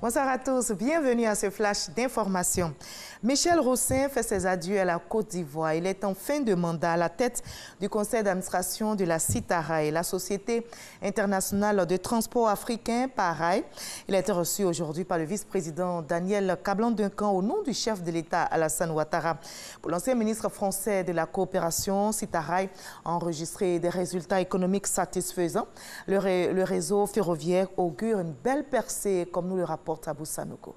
Bonsoir à tous, bienvenue à ce flash d'information. Michel Roussin fait ses adieux à la Côte d'Ivoire. Il est en fin de mandat à la tête du conseil d'administration de la CITARAI, la Société internationale de transport africain PARAI. Il a été reçu aujourd'hui par le vice-président Daniel Kablan-Duncan au nom du chef de l'État Alassane Ouattara. Pour l'ancien ministre français de la coopération, CITARAI a enregistré des résultats économiques satisfaisants. Le réseau ferroviaire augure une belle percée, comme nous le rapporte Abou Sanogo.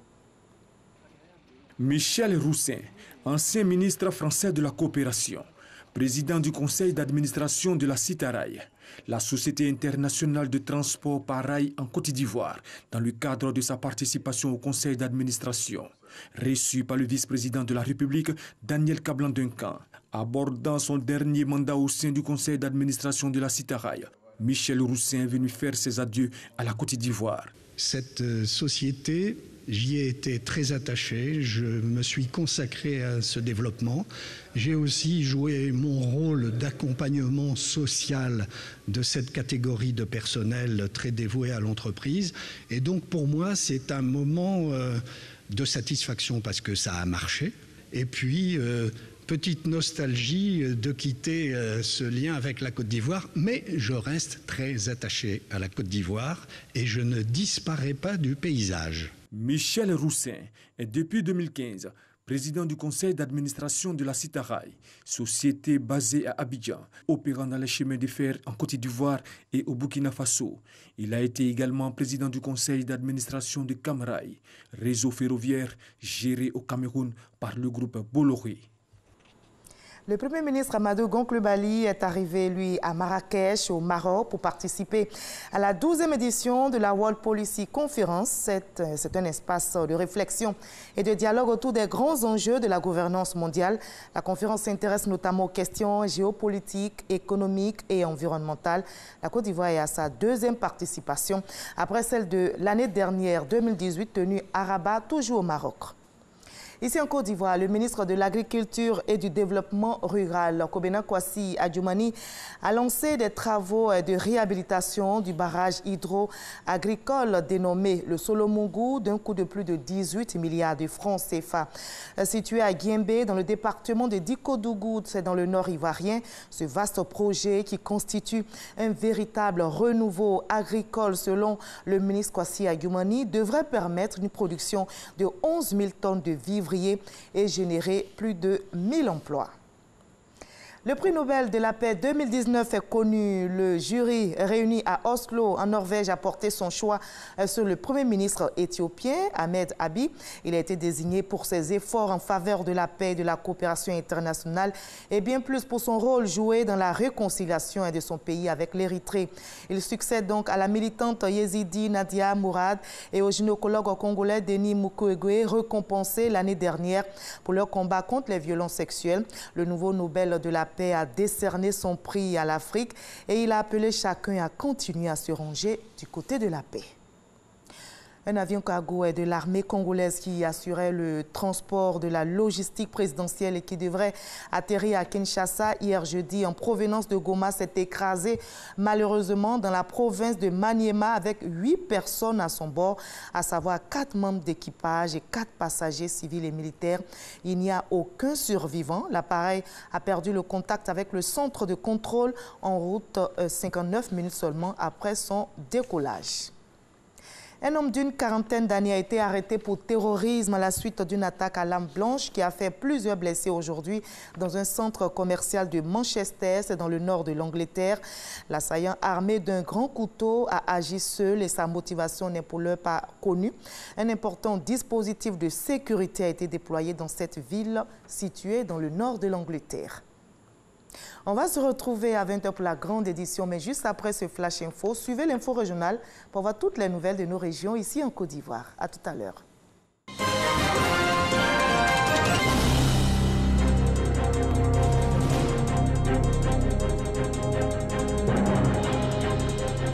Michel Roussin, ancien ministre français de la coopération, président du conseil d'administration de la CITARAI, la Société internationale de transport PARAI en Côte d'Ivoire, dans le cadre de sa participation au conseil d'administration, reçu par le vice-président de la République, Daniel Kablan-Duncan, abordant son dernier mandat au sein du conseil d'administration de la CITARAI. Michel Roussin est venu faire ses adieux à la Côte d'Ivoire. Cette société, j'y ai été très attaché, je me suis consacré à ce développement. J'ai aussi joué mon rôle d'accompagnement social de cette catégorie de personnel très dévoué à l'entreprise. Et donc pour moi, c'est un moment de satisfaction parce que ça a marché. Et puis, petite nostalgie de quitter ce lien avec la Côte d'Ivoire, mais je reste très attaché à la Côte d'Ivoire et je ne disparais pas du paysage. Michel Roussin est depuis 2015 président du conseil d'administration de la CITARAI, société basée à Abidjan, opérant dans les chemins de fer en Côte d'Ivoire et au Burkina Faso. Il a été également président du conseil d'administration de Camrail, réseau ferroviaire géré au Cameroun par le groupe Bolloré. Le Premier ministre Amadou Gon Coulibaly est arrivé, lui, à Marrakech, au Maroc, pour participer à la 12e édition de la World Policy Conference. C'est un espace de réflexion et de dialogue autour des grands enjeux de la gouvernance mondiale. La conférence s'intéresse notamment aux questions géopolitiques, économiques et environnementales. La Côte d'Ivoire est à sa 2e participation, après celle de l'année dernière, 2018, tenue à Rabat, toujours au Maroc. Ici en Côte d'Ivoire, le ministre de l'Agriculture et du Développement rural, Kobena Kwasi Adjoumani, a lancé des travaux de réhabilitation du barrage hydro-agricole dénommé le Solomongou d'un coût de plus de 18 milliards de francs CFA. Situé à Guimbé, dans le département de Dikodougou, c'est dans le nord ivoirien, ce vaste projet qui constitue un véritable renouveau agricole selon le ministre Kwasi Adjoumani devrait permettre une production de 11 000 tonnes de vivres et générer plus de 1000 emplois. Le prix Nobel de la paix 2019 est connu. Le jury réuni à Oslo, en Norvège, a porté son choix sur le Premier ministre éthiopien, Ahmed Abiy. Il a été désigné pour ses efforts en faveur de la paix et de la coopération internationale et bien plus pour son rôle joué dans la réconciliation de son pays avec l'Érythrée. Il succède donc à la militante yézidi Nadia Mourad et au gynécologue congolais Denis Mukwege, récompensés l'année dernière pour leur combat contre les violences sexuelles. Le nouveau Nobel de la paix a décerné son prix à l'Afrique et il a appelé chacun à continuer à se ranger du côté de la paix. Un avion cargo de l'armée congolaise qui assurait le transport de la logistique présidentielle et qui devrait atterrir à Kinshasa hier jeudi en provenance de Goma s'est écrasé malheureusement dans la province de Maniema avec 8 personnes à son bord, à savoir 4 membres d'équipage et 4 passagers civils et militaires. Il n'y a aucun survivant. L'appareil a perdu le contact avec le centre de contrôle en route 59 minutes seulement après son décollage. Un homme d'une quarantaine d'années a été arrêté pour terrorisme à la suite d'une attaque à l'arme blanche qui a fait plusieurs blessés aujourd'hui dans un centre commercial de Manchester, c'est dans le nord de l'Angleterre. L'assaillant armé d'un grand couteau a agi seul et sa motivation n'est pour l'heure pas connue. Un important dispositif de sécurité a été déployé dans cette ville située dans le nord de l'Angleterre. On va se retrouver à 20h pour la grande édition, mais juste après ce Flash Info, suivez l'info régionale pour voir toutes les nouvelles de nos régions ici en Côte d'Ivoire. À tout à l'heure.